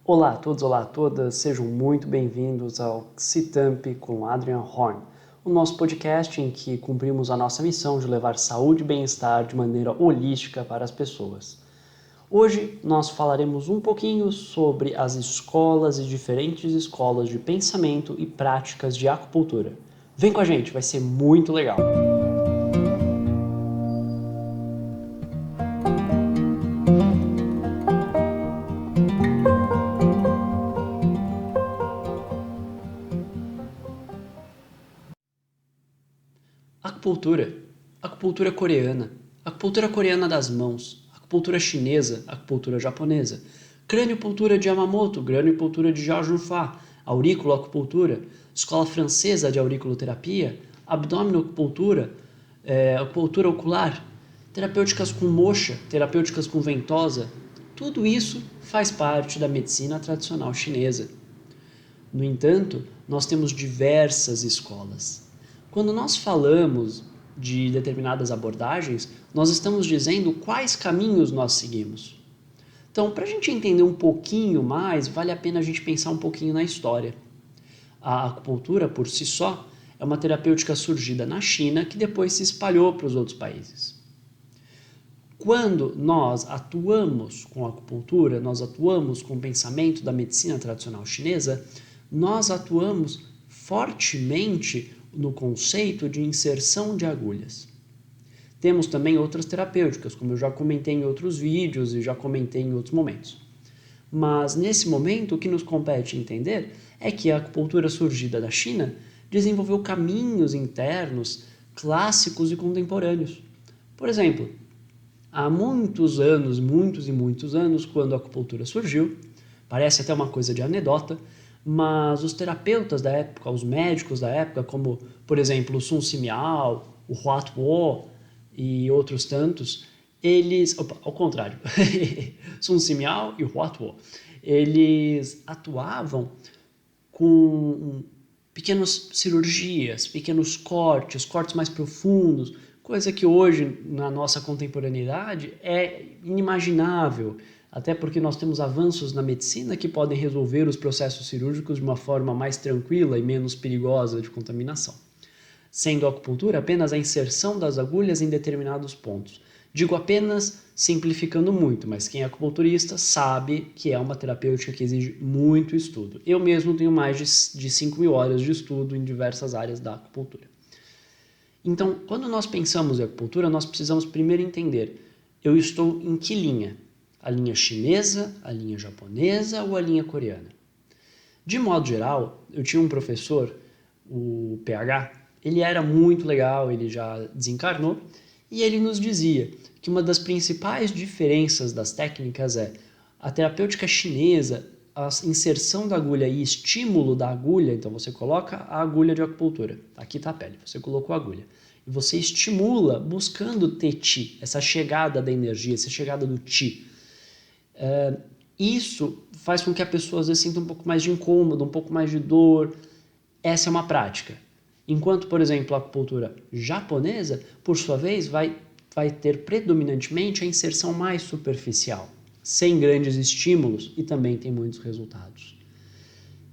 Olá a todos, olá a todas, sejam muito bem-vindos ao Xitamp com Adrian Horn, o nosso podcast em que cumprimos a nossa missão de levar saúde e bem-estar de maneira holística para as pessoas. Hoje nós falaremos um pouquinho sobre as escolas e diferentes escolas de pensamento e práticas de acupuntura. Vem com a gente, vai ser muito legal! Acupuntura coreana, acupuntura coreana das mãos, acupuntura chinesa, acupuntura japonesa, craniopuntura de Yamamoto, craniopuntura de Jia-Fa, auriculoacupuntura, escola francesa de auriculoterapia, abdominoacupuntura, acupuntura ocular, terapêuticas com moxa, terapêuticas com ventosa, tudo isso faz parte da medicina tradicional chinesa. No entanto, nós temos diversas escolas. Quando nós falamos de determinadas abordagens, nós estamos dizendo quais caminhos nós seguimos. Então, para a gente entender um pouquinho mais, vale a pena a gente pensar um pouquinho na história. A acupuntura, por si só, é uma terapêutica surgida na China que depois se espalhou para os outros países. Quando nós atuamos com a acupuntura, nós atuamos com o pensamento da medicina tradicional chinesa, nós atuamos fortemente no conceito de inserção de agulhas. Temos também outras terapêuticas, como eu já comentei em outros vídeos e já comentei em outros momentos. Mas nesse momento o que nos compete entender é que a acupuntura surgida da China desenvolveu caminhos internos clássicos e contemporâneos. Por exemplo, há muitos e muitos anos, quando a acupuntura surgiu, parece até uma coisa de anedota, mas os terapeutas da época, os médicos da época, como, por exemplo, o Sun Simiao, o Huat Wo e outros tantos, ao contrário, Sun Simiao e o Huat Wo, eles atuavam com pequenas cirurgias, pequenos cortes mais profundos, coisa que hoje, na nossa contemporaneidade, é inimaginável, até porque nós temos avanços na medicina que podem resolver os processos cirúrgicos de uma forma mais tranquila e menos perigosa de contaminação. Sendo a acupuntura apenas a inserção das agulhas em determinados pontos. Digo apenas simplificando muito, mas quem é acupunturista sabe que é uma terapêutica que exige muito estudo. Eu mesmo tenho mais de 5.000 horas de estudo em diversas áreas da acupuntura. Então, quando nós pensamos em acupuntura, nós precisamos primeiro entender, eu estou em que linha? A linha chinesa, a linha japonesa ou a linha coreana? De modo geral, eu tinha um professor, o PH, ele era muito legal, ele já desencarnou, e ele nos dizia que uma das principais diferenças das técnicas é a terapêutica chinesa, a inserção da agulha e estímulo da agulha, então você coloca a agulha de acupuntura, aqui está a pele, você colocou a agulha, e você estimula buscando ter Qi, essa chegada da energia, essa chegada do Qi. Isso faz com que a pessoa às vezes sinta um pouco mais de incômodo, um pouco mais de dor. Essa é uma prática. Enquanto, por exemplo, a acupuntura japonesa, por sua vez, vai ter predominantemente a inserção mais superficial, sem grandes estímulos e também tem muitos resultados.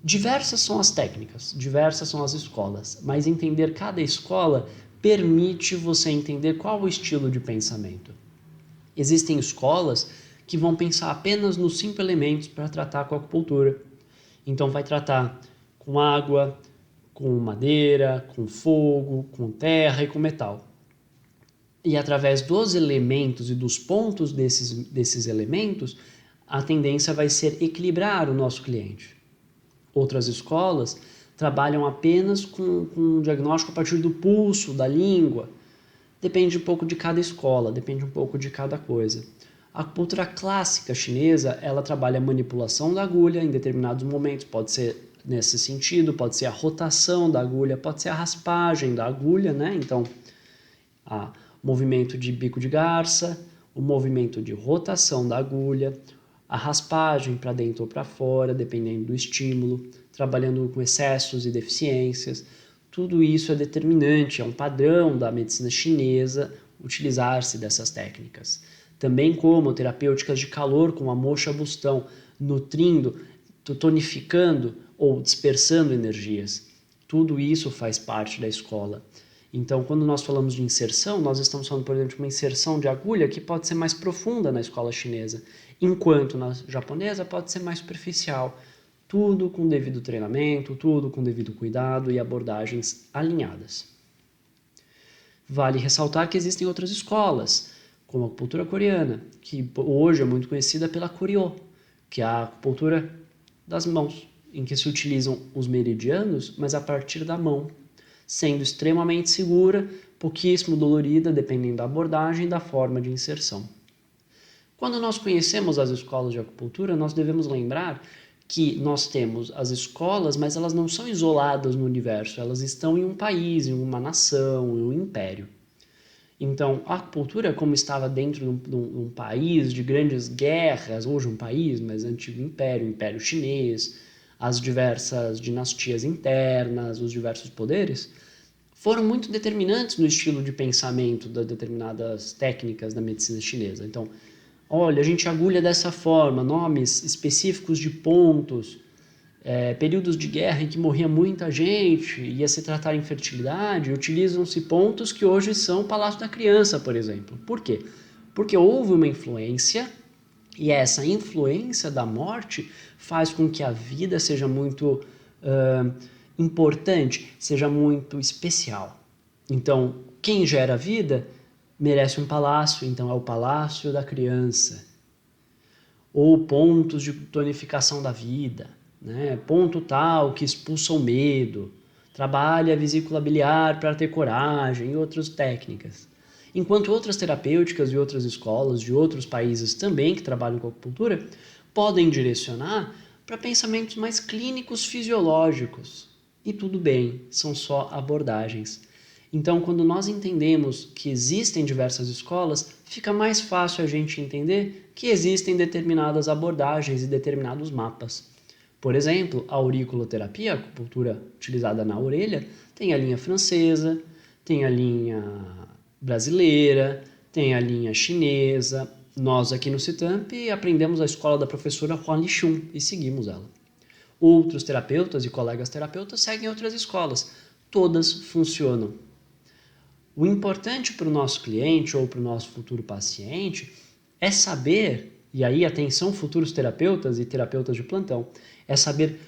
Diversas são as técnicas, diversas são as escolas, mas entender cada escola permite você entender qual o estilo de pensamento. Existem escolas que vão pensar apenas nos 5 elementos para tratar com a acupuntura. Então vai tratar com água, com madeira, com fogo, com terra e com metal. E através dos elementos e dos pontos desses elementos, a tendência vai ser equilibrar o nosso cliente. Outras escolas trabalham apenas com um diagnóstico a partir do pulso, da língua. Depende um pouco de cada escola, depende um pouco de cada coisa. A acupuntura clássica chinesa, ela trabalha a manipulação da agulha em determinados momentos, pode ser nesse sentido, pode ser a rotação da agulha, pode ser a raspagem da agulha, né? Então, o movimento de bico de garça, o movimento de rotação da agulha, a raspagem para dentro ou para fora, dependendo do estímulo, trabalhando com excessos e deficiências. Tudo isso é determinante, é um padrão da medicina chinesa utilizar-se dessas técnicas. Também como terapêuticas de calor, como a moxa bustão, nutrindo tonificando ou dispersando energias. Tudo isso faz parte da escola. Então, quando nós falamos de inserção, nós estamos falando, por exemplo, de uma inserção de agulha que pode ser mais profunda na escola chinesa, enquanto na japonesa pode ser mais superficial. Tudo com devido treinamento, tudo com devido cuidado e abordagens alinhadas. Vale ressaltar que existem outras escolas, como a acupuntura coreana, que hoje é muito conhecida pela Koryo, que é a acupuntura das mãos, em que se utilizam os meridianos, mas a partir da mão, sendo extremamente segura, pouquíssimo dolorida, dependendo da abordagem e da forma de inserção. Quando nós conhecemos as escolas de acupuntura, nós devemos lembrar que nós temos as escolas, mas elas não são isoladas no universo, elas estão em um país, em uma nação, em um império. Então, a acupuntura, como estava dentro de um país de grandes guerras, hoje um país, mas antigo império, o Império Chinês, as diversas dinastias internas, os diversos poderes, foram muito determinantes no estilo de pensamento das determinadas técnicas da medicina chinesa. Então, olha, a gente agulha dessa forma, nomes específicos de pontos, períodos de guerra em que morria muita gente, ia se tratar infertilidade, utilizam-se pontos que hoje são o Palácio da Criança, por exemplo. Por quê? Porque houve uma influência, e essa influência da morte faz com que a vida seja muito importante, seja muito especial. Então, quem gera vida merece um palácio, então é o Palácio da Criança. Ou pontos de tonificação da vida, né? Ponto tal que expulsa o medo, trabalha a vesícula biliar para ter coragem e outras técnicas. Enquanto outras terapêuticas e outras escolas de outros países também que trabalham com acupuntura podem direcionar para pensamentos mais clínicos fisiológicos. E tudo bem, são só abordagens. Então, quando nós entendemos que existem diversas escolas, fica mais fácil a gente entender que existem determinadas abordagens e determinados mapas. Por exemplo, a auriculoterapia, a acupuntura utilizada na orelha, tem a linha francesa, tem a linha brasileira, tem a linha chinesa. Nós aqui no Citamp aprendemos a escola da professora Huan Lixun e seguimos ela. Outros terapeutas e colegas terapeutas seguem outras escolas. Todas funcionam. O importante para o nosso cliente ou para o nosso futuro paciente é saber, e aí atenção futuros terapeutas e terapeutas de plantão, é saber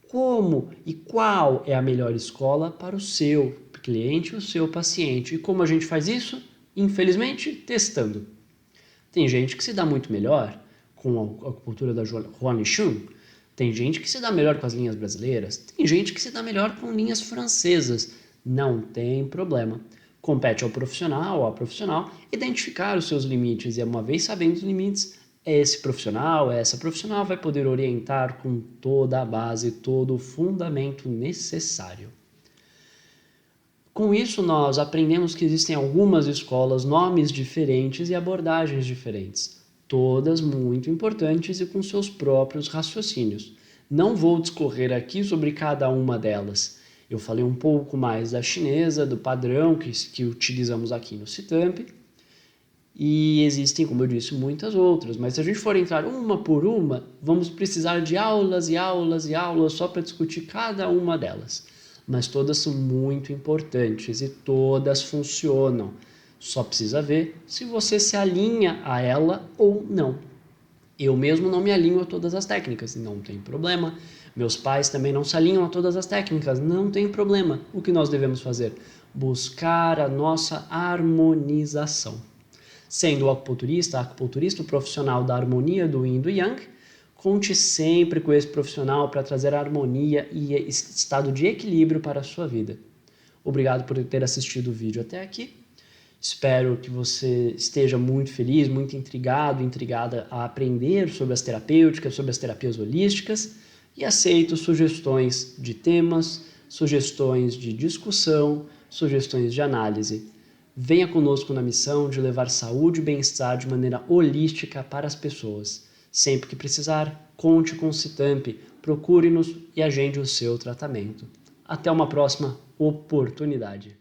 como e qual é a melhor escola para o seu cliente e o seu paciente. E como a gente faz isso? Infelizmente, testando. Tem gente que se dá muito melhor com a acupuntura da Huan Lixun, tem gente que se dá melhor com as linhas brasileiras, tem gente que se dá melhor com linhas francesas. Não tem problema. Compete ao profissional ou à profissional identificar os seus limites e, uma vez sabendo os limites, esse profissional, essa profissional vai poder orientar com toda a base, todo o fundamento necessário. Com isso, nós aprendemos que existem algumas escolas, nomes diferentes e abordagens diferentes, todas muito importantes e com seus próprios raciocínios. Não vou discorrer aqui sobre cada uma delas. Eu falei um pouco mais da chinesa, do padrão que utilizamos aqui no Citamp, e existem, como eu disse, muitas outras, mas se a gente for entrar uma por uma, vamos precisar de aulas e aulas e aulas só para discutir cada uma delas. Mas todas são muito importantes e todas funcionam. Só precisa ver se você se alinha a ela ou não. Eu mesmo não me alinho a todas as técnicas, não tem problema. Meus pais também não se alinham a todas as técnicas, não tem problema. O que nós devemos fazer? Buscar a nossa harmonização. Sendo o acupunturista o profissional da harmonia do Yin e do Yang, conte sempre com esse profissional para trazer harmonia e estado de equilíbrio para a sua vida. Obrigado por ter assistido o vídeo até aqui. Espero que você esteja muito feliz, muito intrigado, intrigada a aprender sobre as terapêuticas, sobre as terapias holísticas e aceito sugestões de temas, sugestões de discussão, sugestões de análise. Venha conosco na missão de levar saúde e bem-estar de maneira holística para as pessoas. Sempre que precisar, conte com o Citamp, procure-nos e agende o seu tratamento. Até uma próxima oportunidade.